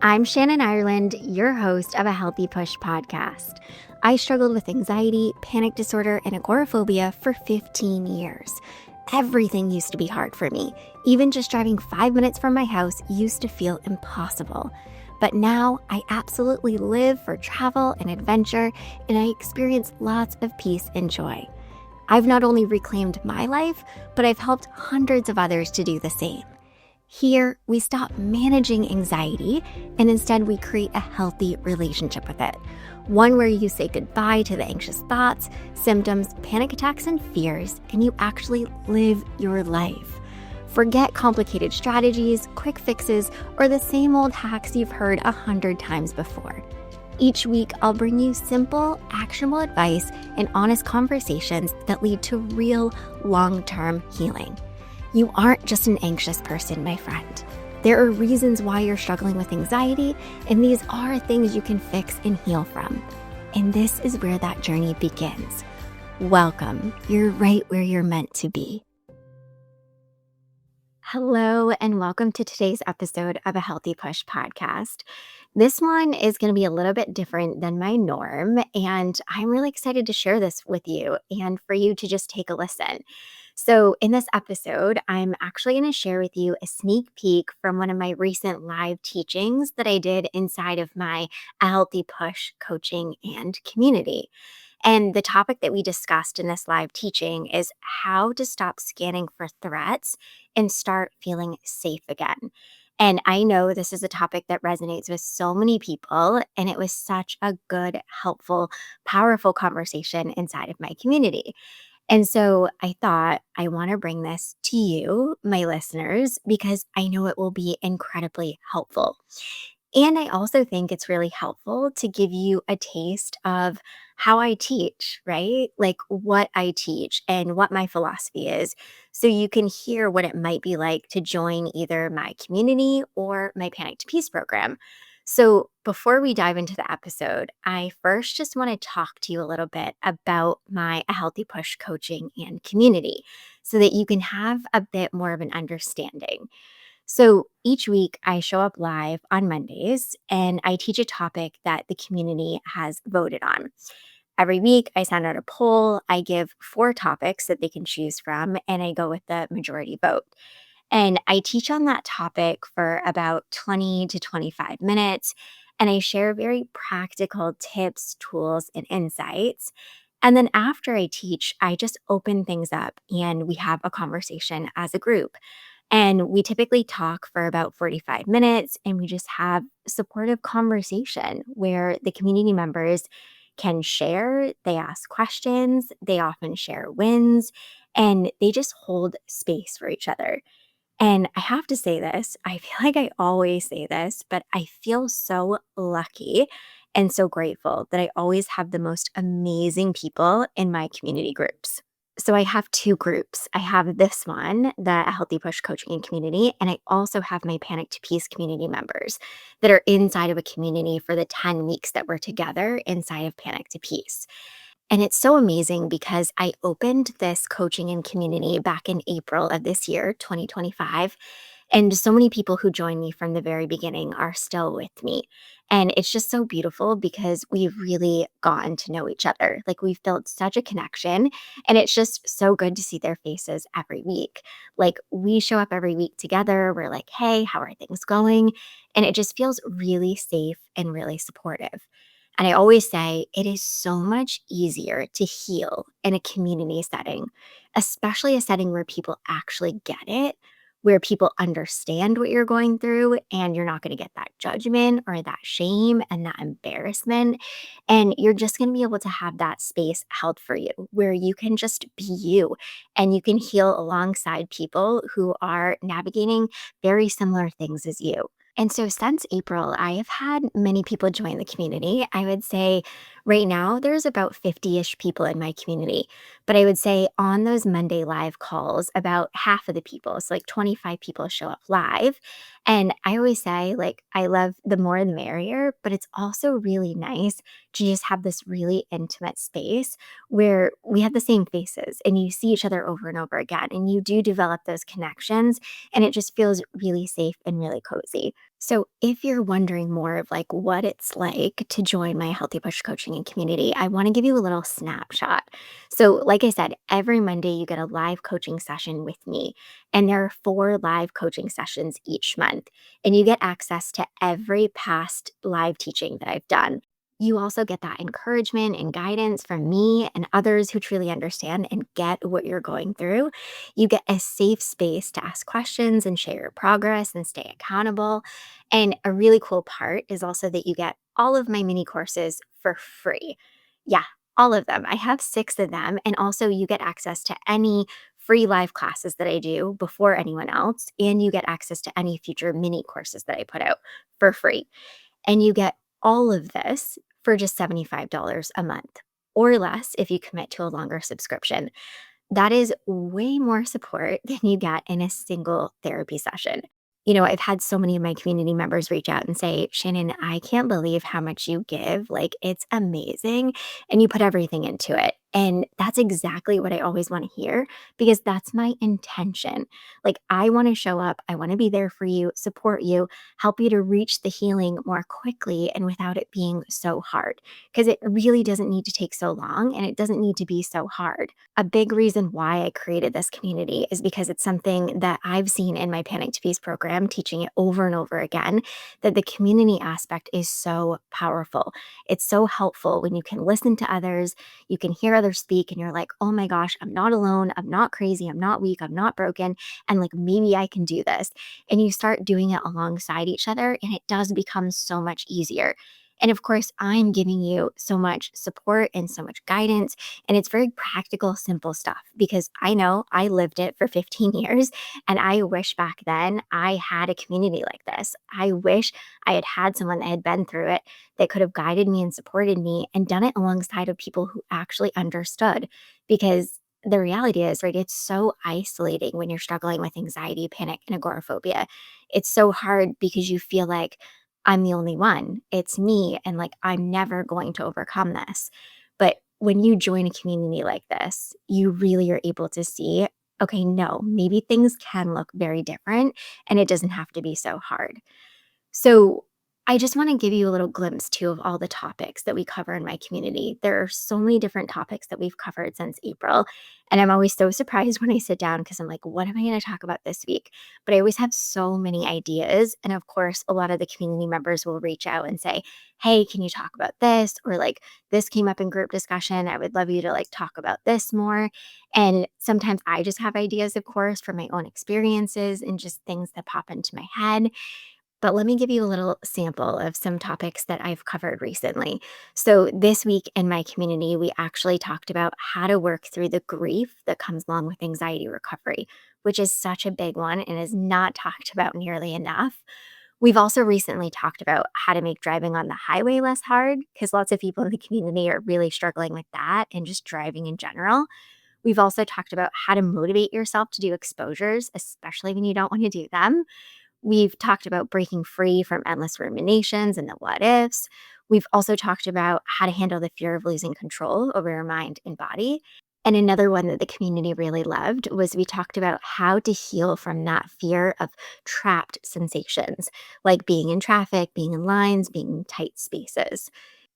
I'm Shannon Ireland, your host of a Healthy Push podcast. I struggled with anxiety, panic disorder, and agoraphobia for 15 years. Everything used to be hard for me. Even just driving 5 minutes from my house used to feel impossible. But now I absolutely live for travel and adventure, and I experience lots of peace and joy. I've not only reclaimed my life, but I've helped hundreds of others to do the same. Here, we stop managing anxiety and instead we create a healthy relationship with it. One where you say goodbye to the anxious thoughts, symptoms, panic attacks, and fears, and you actually live your life. Forget complicated strategies, quick fixes, or the same old hacks you've heard 100 times before. Each week, I'll bring you simple, actionable advice and honest conversations that lead to real, long-term healing. You aren't just an anxious person, my friend. There are reasons why you're struggling with anxiety, and these are things you can fix and heal from. And this is where that journey begins. Welcome. You're right where you're meant to be. Hello, and welcome to today's episode of a Healthy Push podcast. This one is going to be a little bit different than my norm, and I'm really excited to share this with you and for you to just take a listen. So, in this episode, I'm actually going to share with you a sneak peek from one of my recent live teachings that I did inside of my A Healthy Push coaching and community. And the topic that we discussed in this live teaching is how to stop scanning for threats and start feeling safe again. And I know this is a topic that resonates with so many people, and it was such a good, helpful, powerful conversation inside of my community. And so I thought I want to bring this to you, my listeners, because I know it will be incredibly helpful. And I also think it's really helpful to give you a taste of how I teach, right? Like what I teach and what my philosophy is. So you can hear what it might be like to join either my community or my Panic to Peace program. So before we dive into the episode, I first just want to talk to you a little bit about my A Healthy Push coaching and community so that you can have a bit more of an understanding. So each week I show up live on Mondays and I teach a topic that the community has voted on. Every week I send out a poll, I give 4 topics that they can choose from, and I go with the majority vote. And I teach on that topic for about 20 to 25 minutes, and I share very practical tips, tools, and insights. And then after I teach, I just open things up and we have a conversation as a group. And we typically talk for about 45 minutes and we just have supportive conversation where the community members can share, they ask questions, they often share wins, and they just hold space for each other. And I have to say this, I feel like I always say this, but I feel so lucky and so grateful that I always have the most amazing people in my community groups. So I have 2 groups. I have this one, the Healthy Push Coaching and Community, and I also have my Panic to Peace community members that are inside of a community for the 10 weeks that we're together inside of Panic to Peace. And it's so amazing because I opened this coaching and community back in April of this year, 2025. And so many people who joined me from the very beginning are still with me. And it's just so beautiful because we've really gotten to know each other. Like we've built such a connection. And it's just so good to see their faces every week. Like we show up every week together. We're like, hey, how are things going? And it just feels really safe and really supportive. And I always say it is so much easier to heal in a community setting, especially a setting where people actually get it, where people understand what you're going through, and you're not going to get that judgment or that shame and that embarrassment. And you're just going to be able to have that space held for you where you can just be you and you can heal alongside people who are navigating very similar things as you. And so since April, I have had many people join the community. I would say Right now, there's about 50-ish people in my community, but I would say on those Monday live calls, about half of the people, so like 25 people show up live. And I always say, like, I love the more the merrier, but it's also really nice to just have this really intimate space where we have the same faces and you see each other over and over again, and you do develop those connections, and it just feels really safe and really cozy. So, if you're wondering more of like what it's like to join my Healthy Push coaching and community, I want to give you a little snapshot. So, like I said, every Monday you get a live coaching session with me, and there are 4 live coaching sessions each month, and you get access to every past live teaching that I've done. You also get that encouragement and guidance from me and others who truly understand and get what you're going through. You get a safe space to ask questions and share your progress and stay accountable. And a really cool part is also that you get all of my mini courses for free. Yeah, all of them. I have 6 of them. And also, you get access to any free live classes that I do before anyone else. And you get access to any future mini courses that I put out for free. And you get all of this for just $75 a month or less if you commit to a longer subscription. That is way more support than you get in a single therapy session. I've had so many of my community members reach out and say, Shannon, I can't believe how much you give. Like, it's amazing. And you put everything into it. And that's exactly what I always want to hear because that's my intention. Like, I want to show up. I want to be there for you, support you, help you to reach the healing more quickly and without it being so hard. Because it really doesn't need to take so long and it doesn't need to be so hard. A big reason why I created this community is because it's something that I've seen in my Panic to Peace program, teaching it over and over again, that the community aspect is so powerful. It's so helpful when you can listen to others, you can hear others speak, and you're like, oh my gosh, I'm not alone. I'm not crazy. I'm not weak. I'm not broken. And like, maybe I can do this. And you start doing it alongside each other, and it does become so much easier. And of course, I'm giving you so much support and so much guidance, and it's very practical, simple stuff because I know I lived it for 15 years. And I wish back then I had a community like this. I wish I had had someone that had been through it that could have guided me and supported me and done it alongside of people who actually understood. Because the reality is, right, it's so isolating when you're struggling with anxiety, panic, and agoraphobia. It's so hard because you feel like I'm the only one. It's me. And like, I'm never going to overcome this. But when you join a community like this, you really are able to see, okay, no, maybe things can look very different and it doesn't have to be so hard. So, I just want to give you a little glimpse too of all the topics that we cover in my community. There are so many different topics that we've covered since April. And I'm always so surprised when I sit down because I'm like, what am I going to talk about this week? But I always have so many ideas. And of course, a lot of the community members will reach out and say, hey, can you talk about this? Or like, this came up in group discussion. I would love you to like talk about this more. And sometimes I just have ideas, of course, from my own experiences and just things that pop into my head. But let me give you a little sample of some topics that I've covered recently. So, this week in my community, we actually talked about how to work through the grief that comes along with anxiety recovery, which is such a big one and is not talked about nearly enough. We've also recently talked about how to make driving on the highway less hard because lots of people in the community are really struggling with that and just driving in general. We've also talked about how to motivate yourself to do exposures, especially when you don't want to do them. We've talked about breaking free from endless ruminations and the what ifs. We've also talked about how to handle the fear of losing control over your mind and body. And another one that the community really loved was we talked about how to heal from that fear of trapped sensations, like being in traffic, being in lines, being in tight spaces.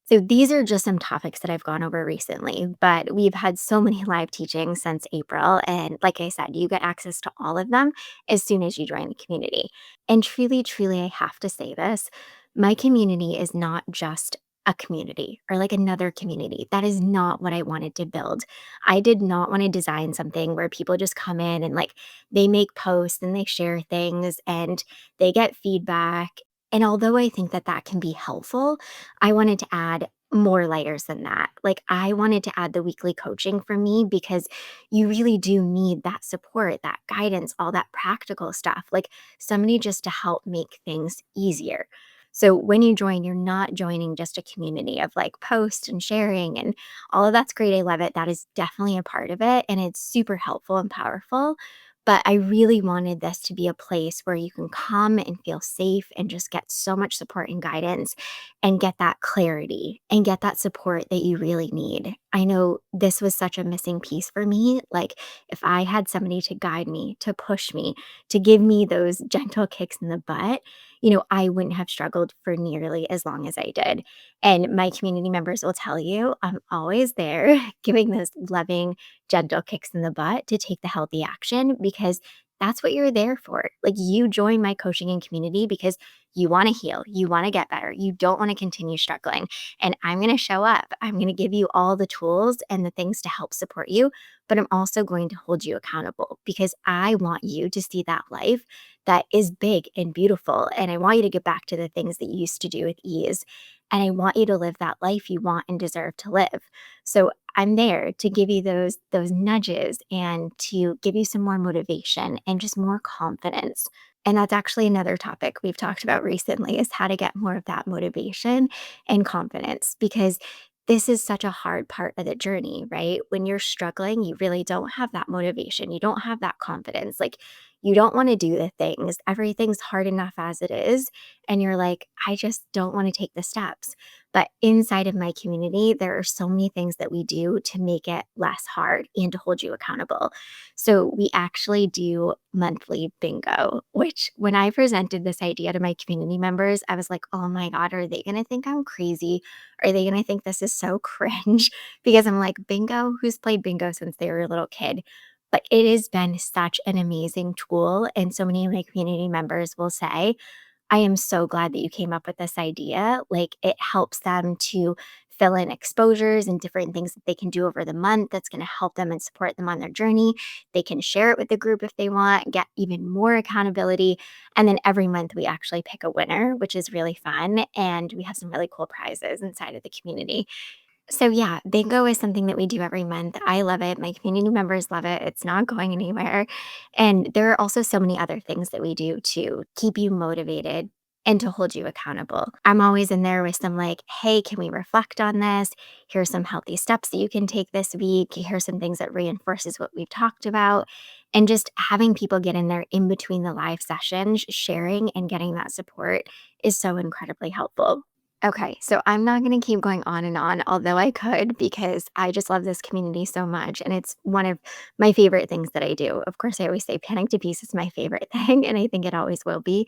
So these are just some topics that I've gone over recently, but we've had so many live teachings since April. And like I said, you get access to all of them as soon as you join the community. And truly, truly, I have to say this, my community is not just a community or like another community. That is not what I wanted to build. I did not want to design something where people just come in and like they make posts and they share things and they get feedback. And although I think that that can be helpful, I wanted to add more layers than that. Like, I wanted to add the weekly coaching for me because you really do need that support, that guidance, all that practical stuff, like somebody just to help make things easier. So when you join, you're not joining just a community of like posts and sharing and all of that's great. I love it. That is definitely a part of it. And it's super helpful and powerful. But I really wanted this to be a place where you can come and feel safe and just get so much support and guidance and get that clarity and get that support that you really need. I know this was such a missing piece for me. Like, if I had somebody to guide me, to push me, to give me those gentle kicks in the butt, I wouldn't have struggled for nearly as long as I did. And my community members will tell you I'm always there giving those loving, gentle kicks in the butt to take the healthy action because that's what you're there for. Like, you join my coaching and community because you want to heal, you want to get better, you don't want to continue struggling. And I'm going to show up. I'm going to give you all the tools and the things to help support you, but I'm also going to hold you accountable because I want you to see that life that is big and beautiful. And I want you to get back to the things that you used to do with ease. And I want you to live that life you want and deserve to live. So I'm there to give you those nudges and to give you some more motivation and just more confidence. And that's actually another topic we've talked about recently is how to get more of that motivation and confidence because this is such a hard part of the journey, right? When you're struggling, you really don't have that motivation. You don't have that confidence. Like, you don't want to do the things. Everything's hard enough as it is. And you're like, I just don't want to take the steps. But inside of my community, there are so many things that we do to make it less hard and to hold you accountable. So we actually do monthly bingo, which when I presented this idea to my community members, I was like, oh my God, are they going to think I'm crazy? Are they going to think this is so cringe? Because I'm like, bingo? Who's played bingo since they were a little kid? But it has been such an amazing tool. And so many of my community members will say, I am so glad that you came up with this idea. Like, it helps them to fill in exposures and different things that they can do over the month that's going to help them and support them on their journey. They can share it with the group if they want, get even more accountability. And then every month we actually pick a winner, which is really fun. And we have some really cool prizes inside of the community. So yeah, bingo is something that we do every month. I love it. My community members love it. It's not going anywhere. And there are also so many other things that we do to keep you motivated and to hold you accountable. I'm always in there with some like, hey, can we reflect on this? Here's some healthy steps that you can take this week. Here's some things that reinforces what we've talked about. And just having people get in there in between the live sessions, sharing and getting that support is so incredibly helpful. Okay, so I'm not going to keep going on, although I could because I just love this community so much. And it's one of my favorite things that I do. Of course, I always say Panic to Peace is my favorite thing, and I think it always will be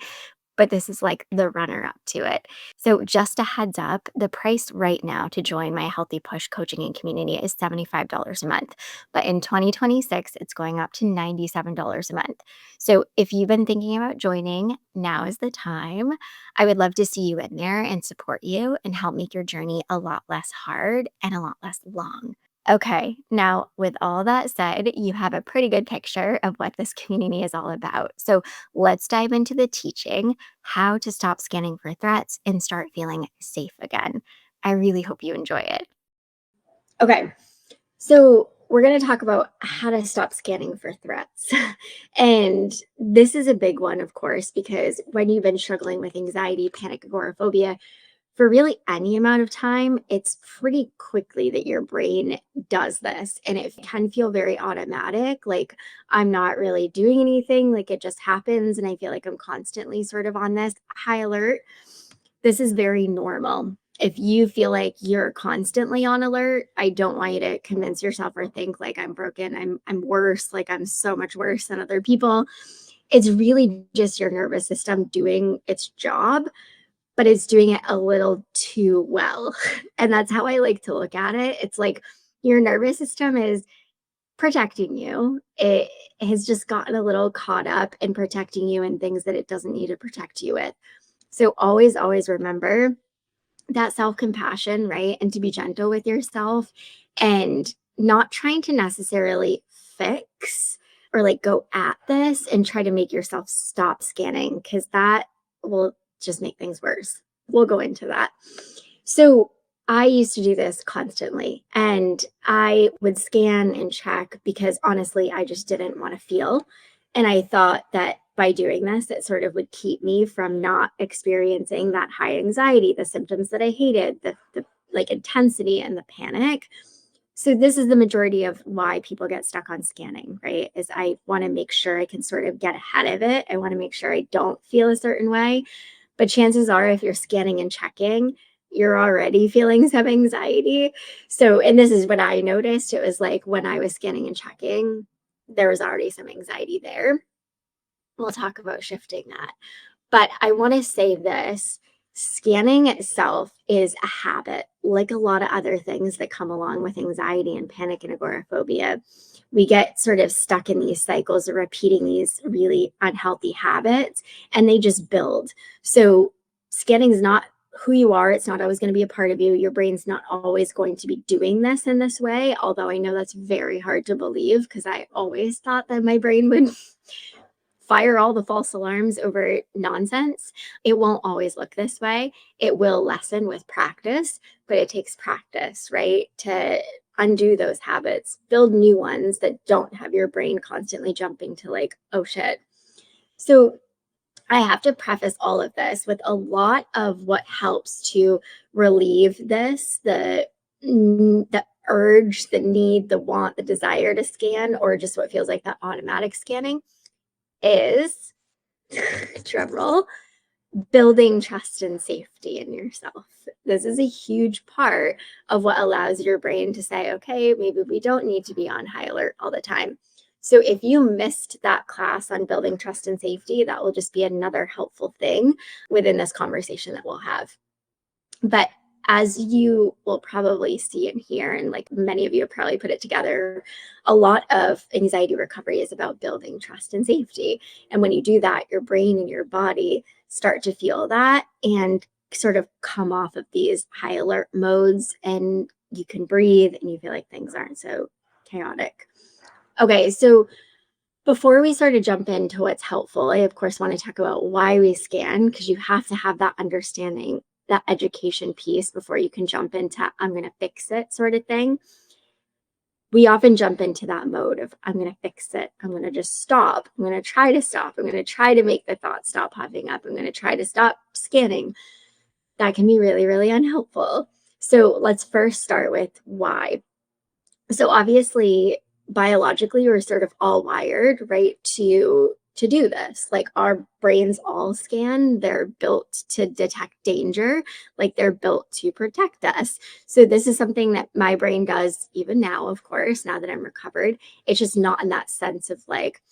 but this is like the runner up to it. So, just a heads up, the price right now to join my Healthy Push coaching and community is $75 a month. But in 2026, it's going up to $97 a month. So, if you've been thinking about joining, now is the time. I would love to see you in there and support you and help make your journey a lot less hard and a lot less long. Okay, now with all that said, you have a pretty good picture of what this community is all about. So let's dive into the teaching how to stop scanning for threats and start feeling safe again. I really hope you enjoy it. Okay, so we're going to talk about how to stop scanning for threats. And this is a big one, of course, because when you've been struggling with anxiety, panic, agoraphobia, for really any amount of time, it's pretty quickly that your brain does this. And it can feel very automatic. Like, I'm not really doing anything. Like, it just happens. And I feel like I'm constantly sort of on this high alert. This is very normal. If you feel like you're constantly on alert, I don't want you to convince yourself or think like I'm broken. I'm worse. Like, I'm so much worse than other people. It's really just your nervous system doing its job, but it's doing it a little too well. And that's how I like to look at it. It's like your nervous system is protecting you. It has just gotten a little caught up in protecting you in things that it doesn't need to protect you with. So always, always remember that self-compassion, right? And to be gentle with yourself and not trying to necessarily fix or like go at this and try to make yourself stop scanning because that will just make things worse. We'll go into that. So I used to do this constantly and I would scan and check because honestly, I just didn't want to feel. And I thought that by doing this, it sort of would keep me from not experiencing that high anxiety, the symptoms that I hated, the like intensity and the panic. So this is the majority of why people get stuck on scanning, right? Is I want to make sure I can sort of get ahead of it. I want to make sure I don't feel a certain way. But chances are, if you're scanning and checking, you're already feeling some anxiety. So, and this is what I noticed. It was like when I was scanning and checking, there was already some anxiety there. We'll talk about shifting that. But I want to say this: scanning itself is a habit, like a lot of other things that come along with anxiety and panic and agoraphobia. We get sort of stuck in these cycles of repeating these really unhealthy habits, and they just build. So, scanning is not who you are. It's not always going to be a part of you. Your brain's not always going to be doing this in this way. Although I know that's very hard to believe because I always thought that my brain would fire all the false alarms over nonsense. It won't always look this way. It will lessen with practice, but it takes practice, right? To undo those habits, build new ones that don't have your brain constantly jumping to like, oh shit. So I have to preface all of this with a lot of what helps to relieve this, the urge, the need, the want, the desire to scan, or just what feels like that automatic scanning is, drum roll, building trust and safety in yourself. This is a huge part of what allows your brain to say, okay, maybe we don't need to be on high alert all the time. So if you missed that class on building trust and safety, that will just be another helpful thing within this conversation that we'll have. But as you will probably see and hear, and like many of you have probably put it together, a lot of anxiety recovery is about building trust and safety. And when you do that, your brain and your body start to feel that and sort of come off of these high alert modes, and you can breathe and you feel like things aren't so chaotic. Okay, so before we sort of jump into what's helpful, I of course want to talk about why we scan, because you have to have that understanding, that education piece before you can jump into I'm going to fix it sort of thing. We often jump into that mode of I'm going to fix it. I'm going to just stop. I'm going to try to stop. I'm going to try to make the thoughts stop popping up. I'm going to try to stop scanning. That can be really, really unhelpful. So let's first start with why. So obviously, biologically, we're sort of all wired, right, to do this. Like our brains all scan, they're built to detect danger, like they're built to protect us. So this is something that my brain does even now, of course, now that I'm recovered. It's just not in that sense of like,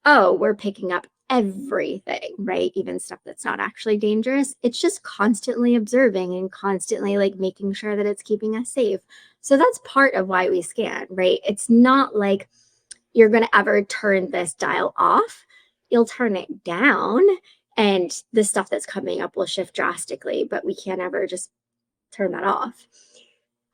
oh, we're picking up everything, right? Even stuff that's not actually dangerous. It's just constantly observing and constantly like making sure that it's keeping us safe. So that's part of why we scan, right? It's not like you're going to ever turn this dial off. You'll turn it down and the stuff that's coming up will shift drastically, but we can't ever just turn that off.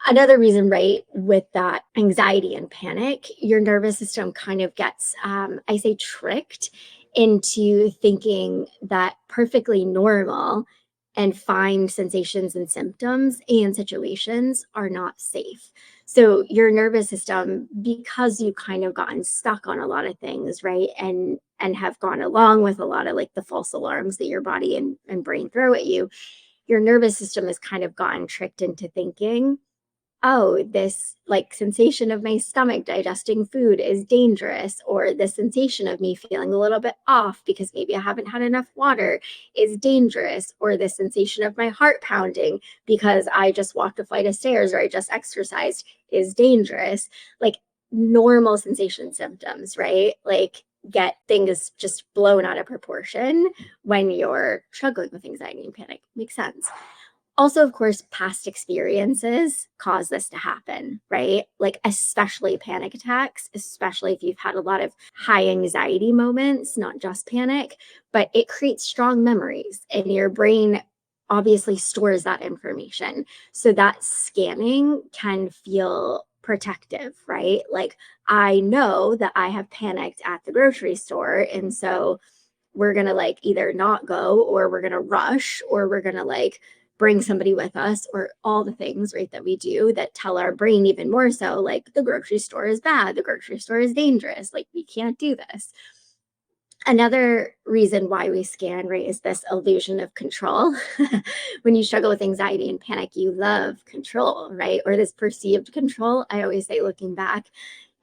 Another reason, right, with that anxiety and panic, your nervous system kind of gets, I say, tricked into thinking that perfectly normal and fine sensations and symptoms and situations are not safe. So your nervous system, because you kind of gotten stuck on a lot of things, right, and have gone along with a lot of like the false alarms that your body and brain throw at you, your nervous system has kind of gotten tricked into thinking, oh, this like sensation of my stomach digesting food is dangerous, or the sensation of me feeling a little bit off because maybe I haven't had enough water is dangerous, or the sensation of my heart pounding because I just walked a flight of stairs or I just exercised is dangerous. Like normal sensation symptoms, right? Like get things just blown out of proportion when you're struggling with anxiety and panic. Makes sense. Also, of course, past experiences cause this to happen, right? Like, especially panic attacks, especially if you've had a lot of high anxiety moments, not just panic, but it creates strong memories, and your brain obviously stores that information. So, that scanning can feel protective, right? Like, I know that I have panicked at the grocery store. And so, we're going to like either not go, or we're going to rush, or we're going to like bring somebody with us, or all the things, right, that we do that tell our brain even more so like the grocery store is bad, the grocery store is dangerous, like we can't do this. Another reason why we scan, right, is this illusion of control. When you struggle with anxiety and panic, you love control, right? Or this perceived control. I always say, looking back,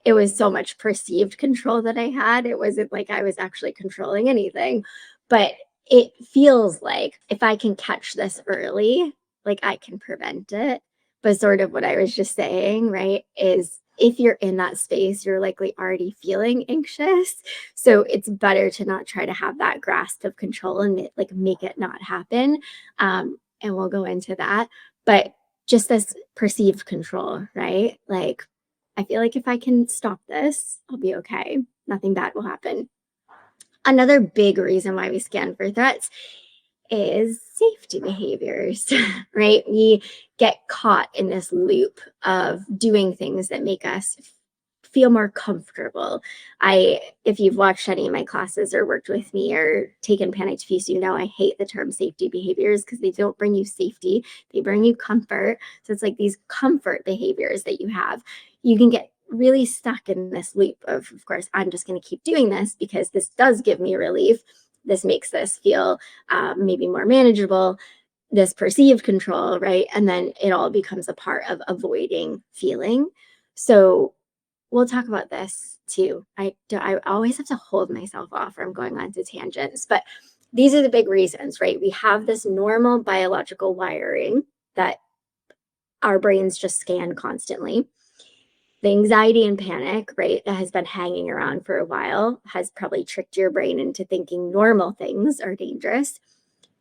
it was so much perceived control that I had. It wasn't like I was actually controlling anything, but it feels like if I can catch this early, like I can prevent it. But sort of what I was just saying, right, is if you're in that space, you're likely already feeling anxious. So it's better to not try to have that grasp of control and like make it not happen. And we'll go into that. But just this perceived control, right? Like, I feel like if I can stop this, I'll be okay. Nothing bad will happen. Another big reason why we scan for threats is safety behaviors, right? We get caught in this loop of doing things that make us feel more comfortable. If you've watched any of my classes or worked with me or taken Panic Feast, you know I hate the term safety behaviors because they don't bring you safety, they bring you comfort. So it's like these comfort behaviors that you have. You can get really stuck in this loop of course, I'm just going to keep doing this because this does give me relief. This makes this feel maybe more manageable, this perceived control, right? And then it all becomes a part of avoiding feeling. So we'll talk about this too. I always have to hold myself off from going on to tangents, but these are the big reasons, right? We have this normal biological wiring that our brains just scan constantly. The anxiety and panic, right, that has been hanging around for a while has probably tricked your brain into thinking normal things are dangerous.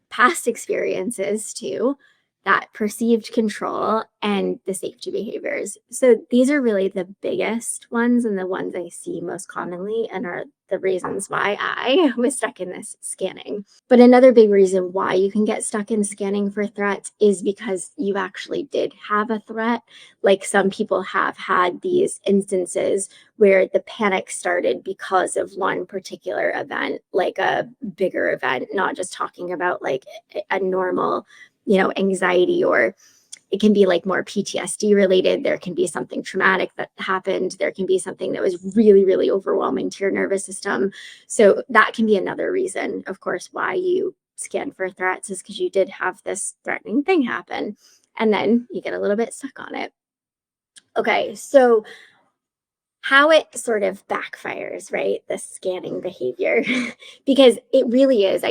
Past experiences too, that perceived control and the safety behaviors. So these are really the biggest ones and the ones I see most commonly and are the reasons why I was stuck in this scanning. But another big reason why you can get stuck in scanning for threats is because you actually did have a threat. Like some people have had these instances where the panic started because of one particular event, like a bigger event, not just talking about like a normal, anxiety, or it can be like more PTSD related. There can be something traumatic that happened. There can be something that was really, really overwhelming to your nervous system. So that can be another reason, of course, why you scan for threats, is because you did have this threatening thing happen. And then you get a little bit stuck on it. Okay, so how it sort of backfires, right? The scanning behavior, because it really is.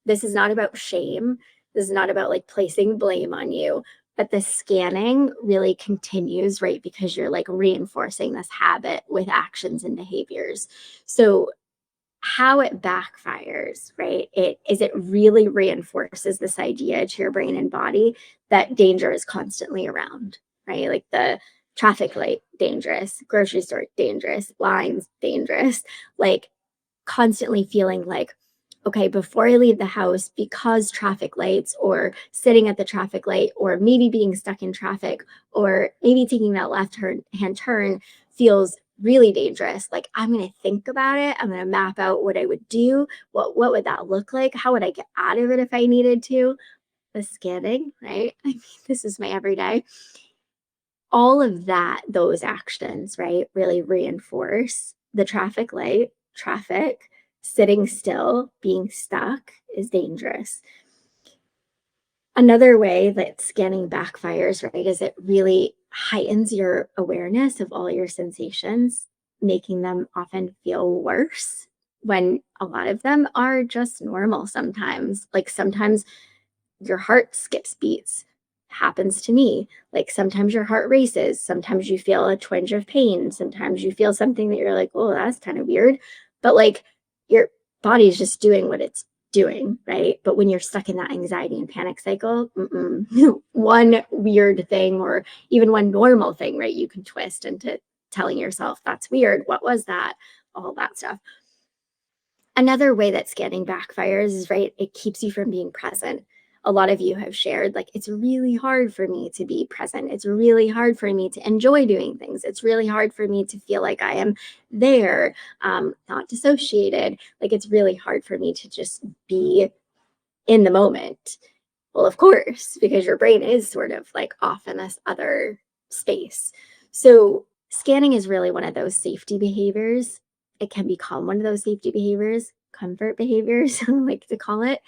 This is not about shame. This is not about like placing blame on you, but the scanning really continues, right? Because you're like reinforcing this habit with actions and behaviors. So how it backfires, right? It really reinforces this idea to your brain and body that danger is constantly around, right? Like the traffic light, dangerous, grocery store, dangerous, lines, dangerous, like constantly feeling like, okay, before I leave the house, because traffic lights, or sitting at the traffic light, or maybe being stuck in traffic, or maybe taking that hand turn feels really dangerous. Like I'm going to think about it. I'm going to map out what I would do. What would that look like? How would I get out of it if I needed to? The scanning, right? I mean, this is my everyday. All of that, those actions, right, really reinforce the traffic light, traffic, sitting still, being stuck is dangerous. Another way that scanning backfires, right, is it really heightens your awareness of all your sensations, making them often feel worse when a lot of them are just normal sometimes. Like sometimes your heart skips beats. Happens to me. Like sometimes your heart races, sometimes you feel a twinge of pain, sometimes you feel something that you're like, oh, that's kind of weird. But like your body's just doing what it's doing, right? But when you're stuck in that anxiety and panic cycle, one weird thing or even one normal thing, right? You can twist into telling yourself that's weird. What was that? All that stuff. Another way that scanning backfires is, right, it keeps you from being present. A lot of you have shared, like, it's really hard for me to be present. It's really hard for me to enjoy doing things. It's really hard for me to feel like I am there, not dissociated. Like, it's really hard for me to just be in the moment. Well, of course, because your brain is sort of like off in this other space. So, scanning is really one of those safety behaviors. It can become one of those safety behaviors, comfort behaviors, I like to call it.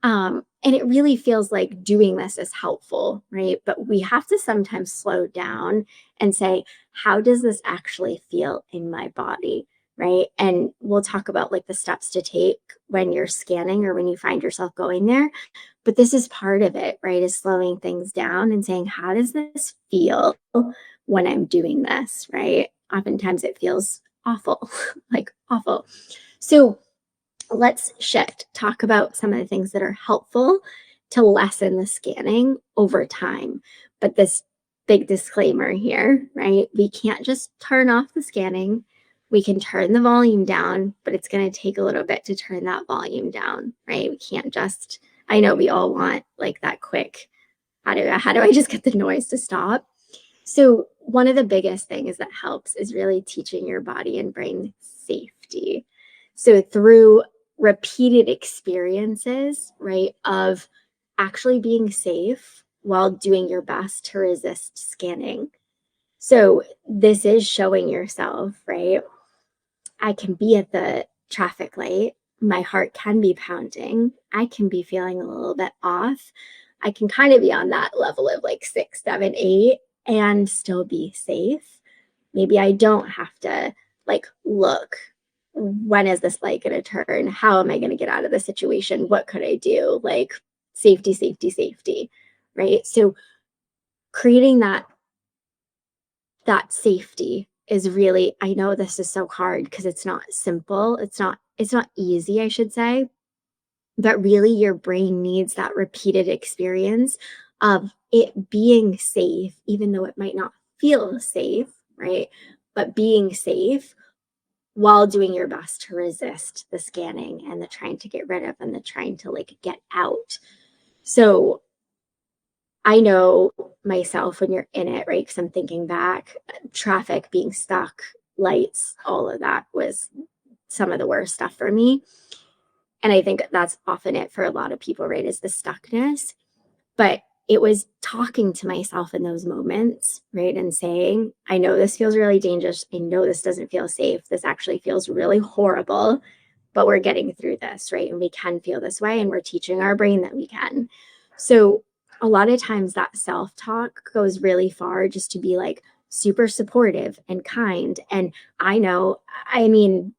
And it really feels like doing this is helpful, right? But we have to sometimes slow down and say, how does this actually feel in my body? Right. And we'll talk about like the steps to take when you're scanning or when you find yourself going there. But this is part of it, right? Is slowing things down and saying, how does this feel when I'm doing this? Right. Oftentimes it feels awful, like awful. So, let's shift, talk about some of the things that are helpful to lessen the scanning over time. But this big disclaimer here, right? We can't just turn off the scanning. We can turn the volume down, but it's going to take a little bit to turn that volume down, right? We can't just, I know we all want like that quick, how do I just get the noise to stop? So, one of the biggest things that helps is really teaching your body and brain safety. So, through repeated experiences, right, of actually being safe while doing your best to resist scanning. So, this is showing yourself, right? I can be at the traffic light. My heart can be pounding. I can be feeling a little bit off. I can kind of be on that level of like 6, 7, 8 and still be safe. Maybe I don't have to like look. When is this light going to turn? How am I going to get out of the situation? What could I do? Like safety, safety, safety. Right. So creating that safety is really, I know this is so hard because it's not simple. It's not easy, I should say, but really your brain needs that repeated experience of it being safe even though it might not feel safe, right? But being safe while doing your best to resist the scanning and the trying to get rid of and the trying to like get out. So I know myself when you're in it, right? Because I'm thinking back, traffic, being stuck, lights, all of that was some of the worst stuff for me. And I think that's often it for a lot of people, right? Is the stuckness. But it was talking to myself in those moments, right? And saying, I know this feels really dangerous. I know this doesn't feel safe. This actually feels really horrible, but we're getting through this, right? And we can feel this way, and we're teaching our brain that we can. So, a lot of times that self talk goes really far just to be like super supportive and kind. And I know, I mean,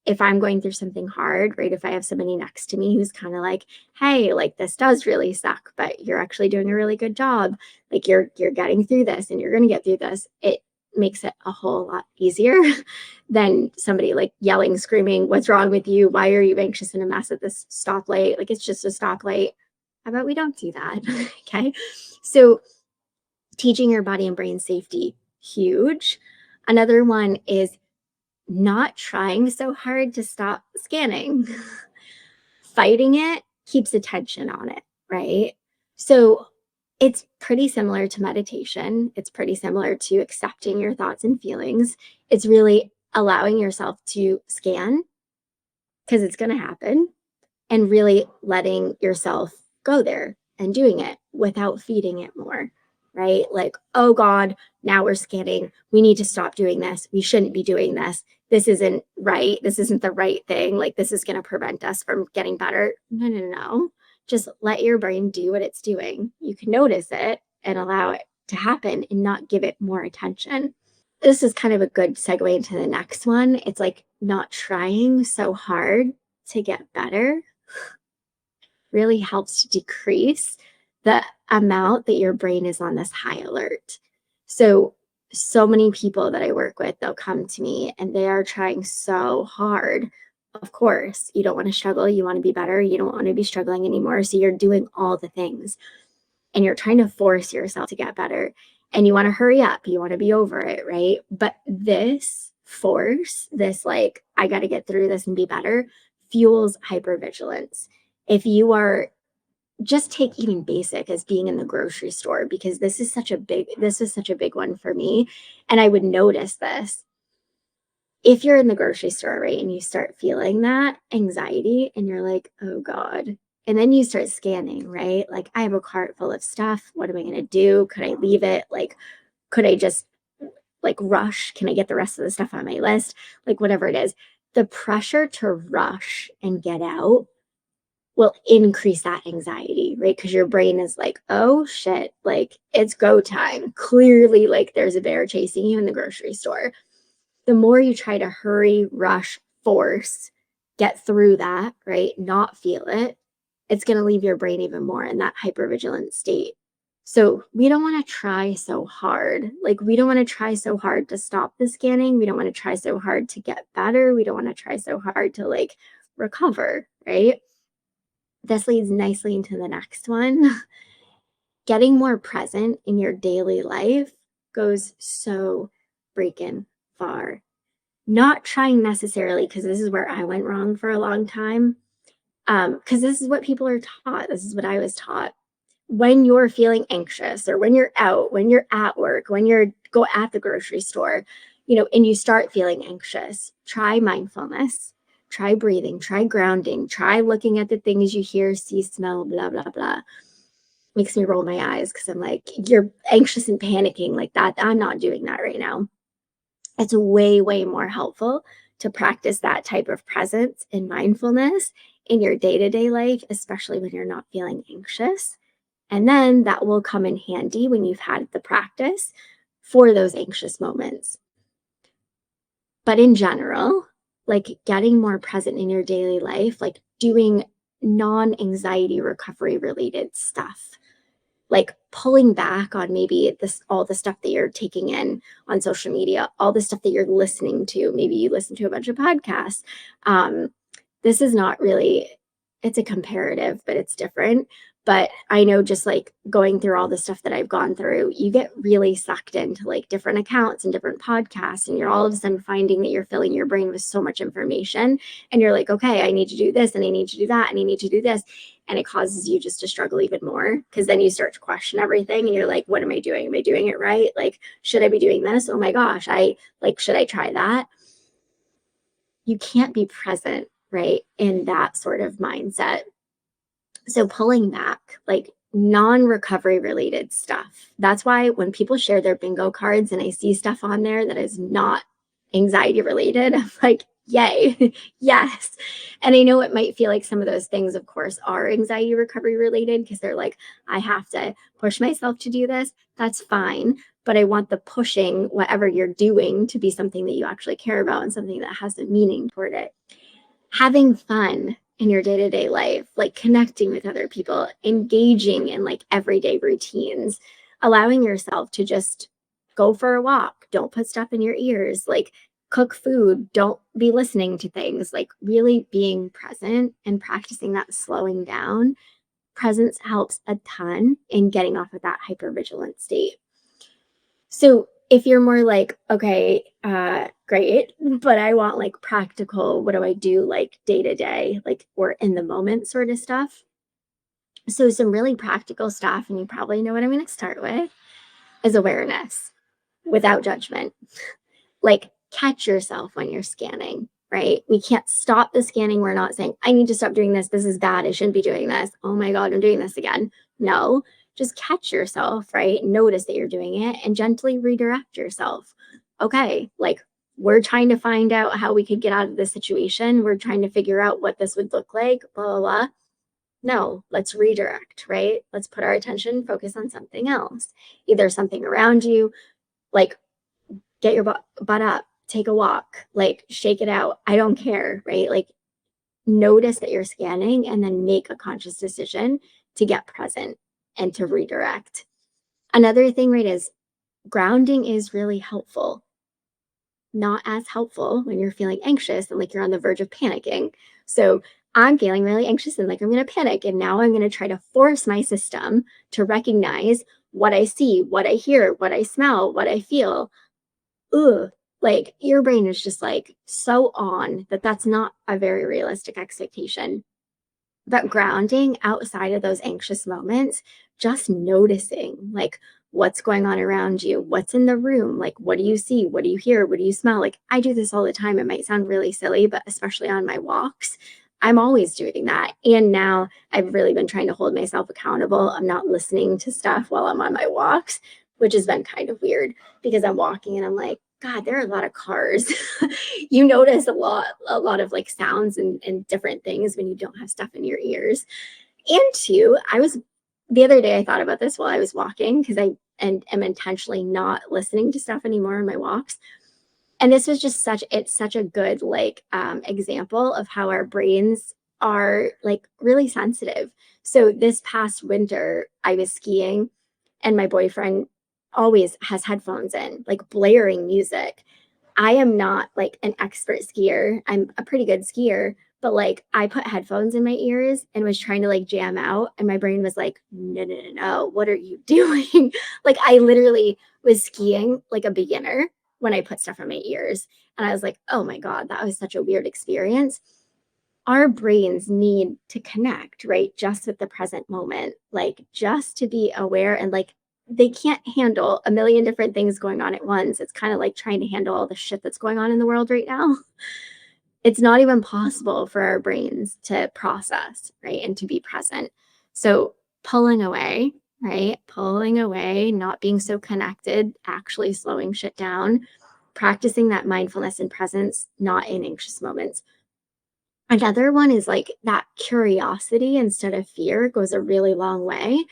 if I'm going through something hard, right? If I have somebody next to me who's kind of like, "Hey, like this does really suck, but you're actually doing a really good job. Like you're getting through this and you're going to get through this." It makes it a whole lot easier than somebody like yelling, screaming, "What's wrong with you? Why are you anxious and a mess at this stoplight? Like it's just a stoplight." How about we don't do that? Okay. So teaching your body and brain safety, huge. Another one is not trying so hard to stop scanning. Fighting it keeps attention on it, right? So it's pretty similar to meditation. It's pretty similar to accepting your thoughts and feelings. It's really allowing yourself to scan because it's going to happen and really letting yourself go there and doing it without feeding it more, right? Like, oh God, now we're scanning. We need to stop doing this. We shouldn't be doing this. This isn't right. This isn't the right thing. Like, this is going to prevent us from getting better. No, no, no, no. Just let your brain do what it's doing. You can notice it and allow it to happen and not give it more attention. This is kind of a good segue into the next one. It's like not trying so hard to get better really helps to decrease the amount that your brain is on this high alert. So many people that I work with, they'll come to me and they are trying so hard. Of course, you don't want to struggle. You want to be better. You don't want to be struggling anymore. So you're doing all the things and you're trying to force yourself to get better and you want to hurry up. You want to be over it, right? But this force, this like, I got to get through this and be better, fuels hypervigilance. If you are just take even basic as being in the grocery store, because this is such a big one for me. And I would notice this if you're in the grocery store, right? And you start feeling that anxiety and you're like, oh God. And then you start scanning, right? Like, I have a cart full of stuff. What am I going to do? Could I leave it? Like, could I just like rush? Can I get the rest of the stuff on my list? Like, whatever it is. the pressure to rush and get out will increase that anxiety, right? Because your brain is like, oh shit, like it's go time. Clearly, like there's a bear chasing you in the grocery store. The more you try to hurry, rush, force, get through that, right? Not feel it, it's going to leave your brain even more in that hypervigilant state. So we don't want to try so hard. Like, we don't want to try so hard to stop the scanning. We don't want to try so hard to get better. We don't want to try so hard to like recover, right? This leads nicely into the next one. Getting more present in your daily life goes so freaking far. Not trying necessarily, because this is where I went wrong for a long time. Because this is what people are taught. This is what I was taught. When you're feeling anxious, or when you're out, when you're at work, when you're go at the grocery store, and you start feeling anxious, try mindfulness, try breathing, try grounding, try looking at the things you hear, see, smell, blah, blah, blah. Makes me roll my eyes because I'm like, you're anxious and panicking like that. I'm not doing that right now. It's way, way more helpful to practice that type of presence and mindfulness in your day-to-day life, especially when you're not feeling anxious. And then that will come in handy when you've had the practice for those anxious moments. But in general, like getting more present in your daily life, like doing non-anxiety recovery related stuff, like pulling back on maybe all the stuff that you're taking in on social media, all the stuff that you're listening to. Maybe you listen to a bunch of podcasts. This is not really, it's a comparative, but it's different. But I know, just like going through all the stuff that I've gone through, you get really sucked into like different accounts and different podcasts, and you're all of a sudden finding that you're filling your brain with so much information. And you're like, okay, I need to do this, and I need to do that, and I need to do this. And it causes you just to struggle even more, because then you start to question everything and you're like, what am I doing? Am I doing it right? Like, should I be doing this? Oh my gosh, should I try that? You can't be present, right, in that sort of mindset. So pulling back, like non-recovery related stuff. That's why when people share their bingo cards and I see stuff on there that is not anxiety related, I'm like, yay, yes. And I know it might feel like some of those things, of course, are anxiety recovery related, because they're like, I have to push myself to do this. That's fine. But I want the pushing, whatever you're doing, to be something that you actually care about and something that has a meaning toward it. Having fun in your day-to-day life, like connecting with other people, engaging in like everyday routines, allowing yourself to just go for a walk, don't put stuff in your ears, like cook food, don't be listening to things, like really being present and practicing that slowing down. Presence helps a ton in getting off of that hypervigilant state. So if you're more like, okay, great, but I want like practical, what do I do like day to day, like, or in the moment sort of stuff. So some really practical stuff, and you probably know what I'm going to start with, is awareness without judgment. Like, catch yourself when you're scanning, right? We can't stop the scanning. We're not saying, I need to stop doing this. This is bad. I shouldn't be doing this. Oh my God, I'm doing this again. No, just catch yourself, right? Notice that you're doing it and gently redirect yourself. Okay, like, we're trying to find out how we could get out of this situation. We're trying to figure out what this would look like, blah, blah, blah. No, let's redirect, right? Let's put our attention, focus on something else, either something around you, like get your butt up, take a walk, like shake it out. I don't care, right? Like, notice that you're scanning and then make a conscious decision to get present and to redirect. Another thing, right, is grounding is really helpful. Not as helpful when you're feeling anxious and like you're on the verge of panicking. So I'm feeling really anxious and like I'm going to panic. And now I'm going to try to force my system to recognize what I see, what I hear, what I smell, what I feel. Ugh, like your brain is just like so on that that's not a very realistic expectation. But grounding outside of those anxious moments, just noticing like what's going on around you, what's in the room, like what do you see, what do you hear, what do you smell? Like, I do this all the time. It might sound really silly, but especially on my walks, I'm always doing that. And now I've really been trying to hold myself accountable. I'm not listening to stuff while I'm on my walks, which has been kind of weird, because I'm walking and I'm like, God, there are a lot of cars. You notice a lot of like sounds and different things when you don't have stuff in your ears. And two, I was the other day I thought about this while I was walking because I and am intentionally not listening to stuff anymore on my walks. And this was just such a good like example of how our brains are like really sensitive. So this past winter I was skiing and my boyfriend always has headphones in, like blaring music. I am not like an expert skier. I'm a pretty good skier, but like I put headphones in my ears and was trying to like jam out. And my brain was like, no, no, no, no. What are you doing? Like I literally was skiing like a beginner when I put stuff in my ears. And I was like, oh my God, that was such a weird experience. Our brains need to connect, right? Just with the present moment, like just to be aware and like they can't handle a million different things going on at once. It's kind of like trying to handle all the shit that's going on in the world right now. It's not even possible for our brains to process, right? And to be present. So pulling away, right? Pulling away, not being so connected, actually slowing shit down, practicing that mindfulness and presence, not in anxious moments. Another one is like that curiosity instead of fear goes a really long way.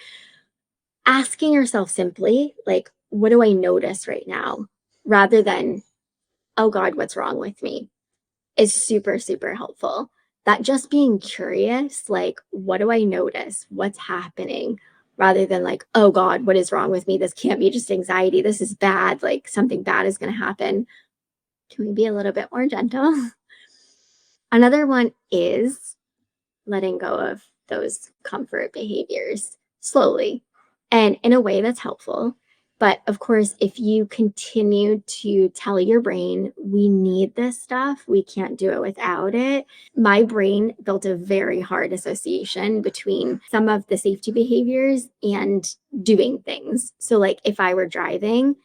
Asking yourself simply, like, what do I notice right now? Rather than, oh God, what's wrong with me? Is super, super helpful. That just being curious, like, what do I notice? What's happening? Rather than like, oh God, what is wrong with me? This can't be just anxiety. This is bad. Like something bad is going to happen. Can we be a little bit more gentle? Another one is letting go of those comfort behaviors slowly and in a way that's helpful. But of course, if you continue to tell your brain, we need this stuff, we can't do it without it. My brain built a very hard association between some of the safety behaviors and doing things. So, like if I were driving,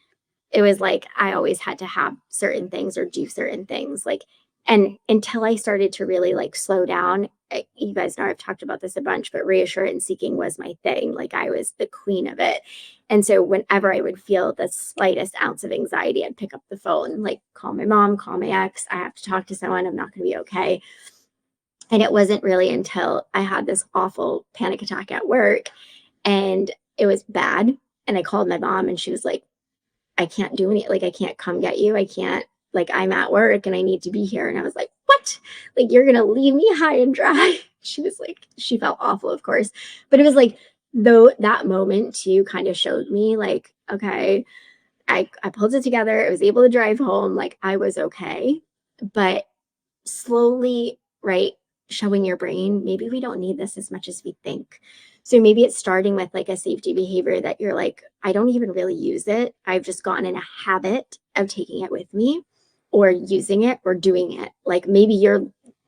it was like I always had to have certain things or do certain things. Like, and until I started to really like slow down, you guys know I've talked about this a bunch, but reassurance seeking was my thing. Like I was the queen of it. And so whenever I would feel the slightest ounce of anxiety, I'd pick up the phone, like call my mom, call my ex. I have to talk to someone. I'm not going to be okay. And it wasn't really until I had this awful panic attack at work and it was bad. And I called my mom and she was like, I can't do any, like, I can't come get you. I can't, like, I'm at work and I need to be here. And I was like, what? Like, you're going to leave me high and dry. She was like, she felt awful, of course. But it was like, though, that moment too kind of showed me, like, okay, I pulled it together. I was able to drive home. Like, I was okay. But slowly, right, showing your brain, maybe we don't need this as much as we think. So maybe it's starting with like a safety behavior that you're like, I don't even really use it. I've just gotten in a habit of taking it with me or using it or doing it. Like maybe you're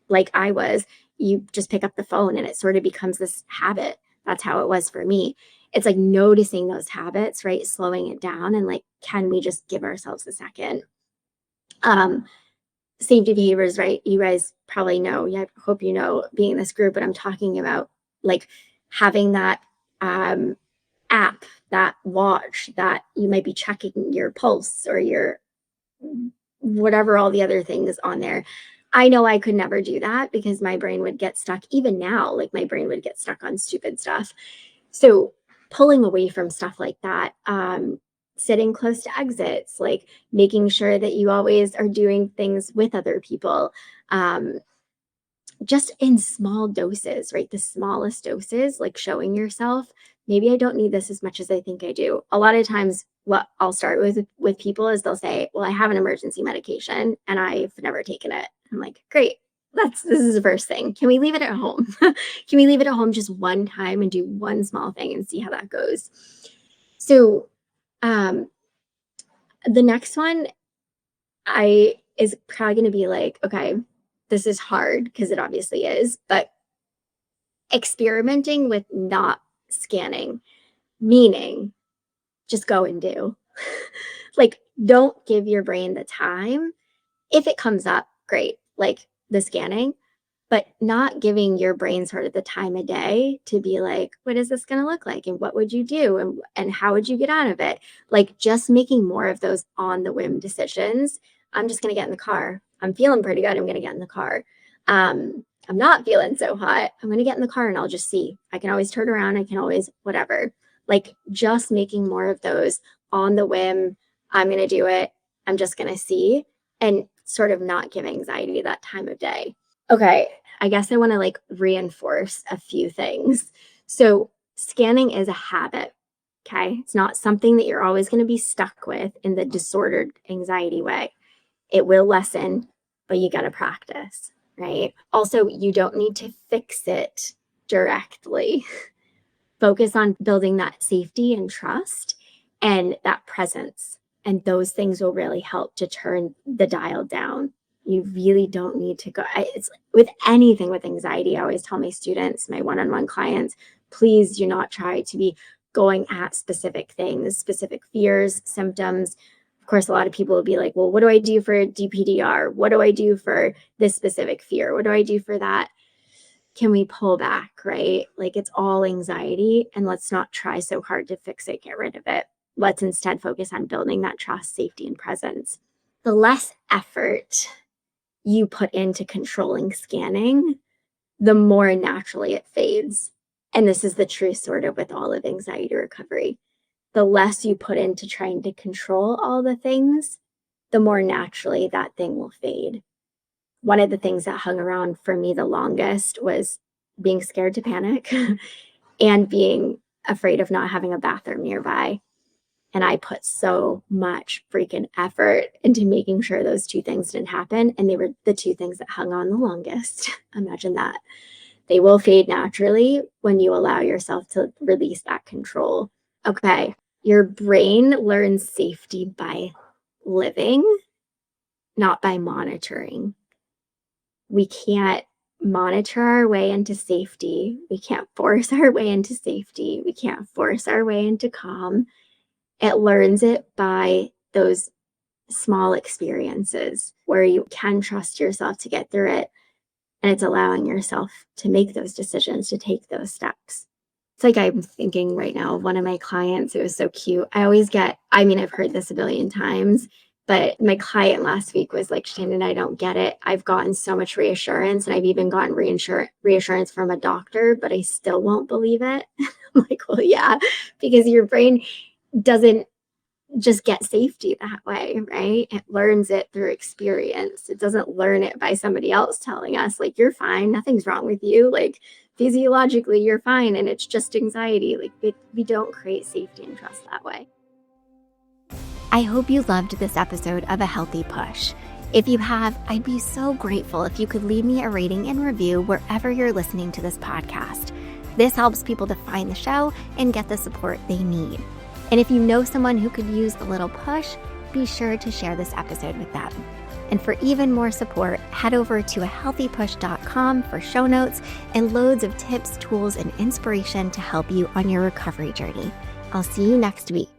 like I was, you just pick up the phone and it sort of becomes this habit. That's how it was for me. It's like noticing those habits, right? Slowing it down and like, can we just give ourselves a second? Um, Safety behaviors, right? You guys probably know, yeah, I hope you know being in this group, but I'm talking about like having that um, app, that watch that you might be checking your pulse or your whatever, all the other things on there. I know I could never do that because my brain would get stuck. Even now, like my brain would get stuck on stupid stuff. So pulling away from stuff like that, sitting close to exits, like making sure that you always are doing things with other people, um, just in small doses, right? The smallest doses, like showing yourself, maybe I don't need this as much as I think I do. A lot of times, what I'll start with people is they'll say, "Well, I have an emergency medication and I've never taken it." I'm like, "Great, this is the first thing. Can we leave it at home? Can we leave it at home just one time and do one small thing and see how that goes?" So, um, the next one I is probably going to be like, okay, this is hard because it obviously is, but experimenting with not scanning, meaning just go and do. Like, don't give your brain the time. If it comes up, great, like the scanning, but not giving your brain sort of the time of day to be like, what is this going to look like? And what would you do? And how would you get out of it? Like just making more of those on the whim decisions. I'm just going to get in the car. I'm feeling pretty good. I'm going to get in the car. I'm not feeling so hot. I'm going to get in the car and I'll just see. I can always turn around. I can always whatever. Like just making more of those on the whim. I'm going to do it. I'm just going to see, and sort of not give anxiety that time of day. Okay, I guess I want to like reinforce a few things. So, scanning is a habit. Okay, it's not something that you're always going to be stuck with in the disordered anxiety way. It will lessen, but you got to practice, right? Also, you don't need to fix it directly. Focus on building that safety and trust and that presence. And those things will really help to turn the dial down. You really don't need to go. It's with anything with anxiety. I always tell my students, my one-on-one clients, please do not try to be going at specific things, specific fears, symptoms. Of course, a lot of people will be like, well, what do I do for DPDR? What do I do for this specific fear? What do I do for that? Can we pull back, right? Like it's all anxiety, and let's not try so hard to fix it, get rid of it. Let's instead focus on building that trust, safety, and presence. The less effort you put into controlling scanning, the more naturally it fades. And this is the truth sort of with all of anxiety recovery. The less you put into trying to control all the things, the more naturally that thing will fade. One of the things that hung around for me the longest was being scared to panic and being afraid of not having a bathroom nearby. And I put so much freaking effort into making sure those two things didn't happen. And they were the two things that hung on the longest. Imagine that. They will fade naturally when you allow yourself to release that control. Okay. Your brain learns safety by living, not by monitoring. We can't monitor our way into safety. We can't force our way into safety. We can't force our way into calm. It learns it by those small experiences where you can trust yourself to get through it. And it's allowing yourself to make those decisions, to take those steps. It's like I'm thinking right now of one of my clients. It was so cute. I've heard this a billion times, but my client last week was like, Shannon, I don't get it. I've gotten so much reassurance, and I've even gotten reassurance from a doctor, but I still won't believe it. I'm like, well, yeah, because your brain doesn't just get safety that way, right? It learns it through experience. It doesn't learn it by somebody else telling us, like, you're fine, nothing's wrong with you. Like, physiologically, you're fine, and it's just anxiety. Like, we don't create safety and trust that way. I hope you loved this episode of A Healthy Push. If you have, I'd be so grateful if you could leave me a rating and review wherever you're listening to this podcast. This helps people to find the show and get the support they need. And if you know someone who could use a little push, be sure to share this episode with them. And for even more support, head over to ahealthypush.com for show notes and loads of tips, tools, and inspiration to help you on your recovery journey. I'll see you next week.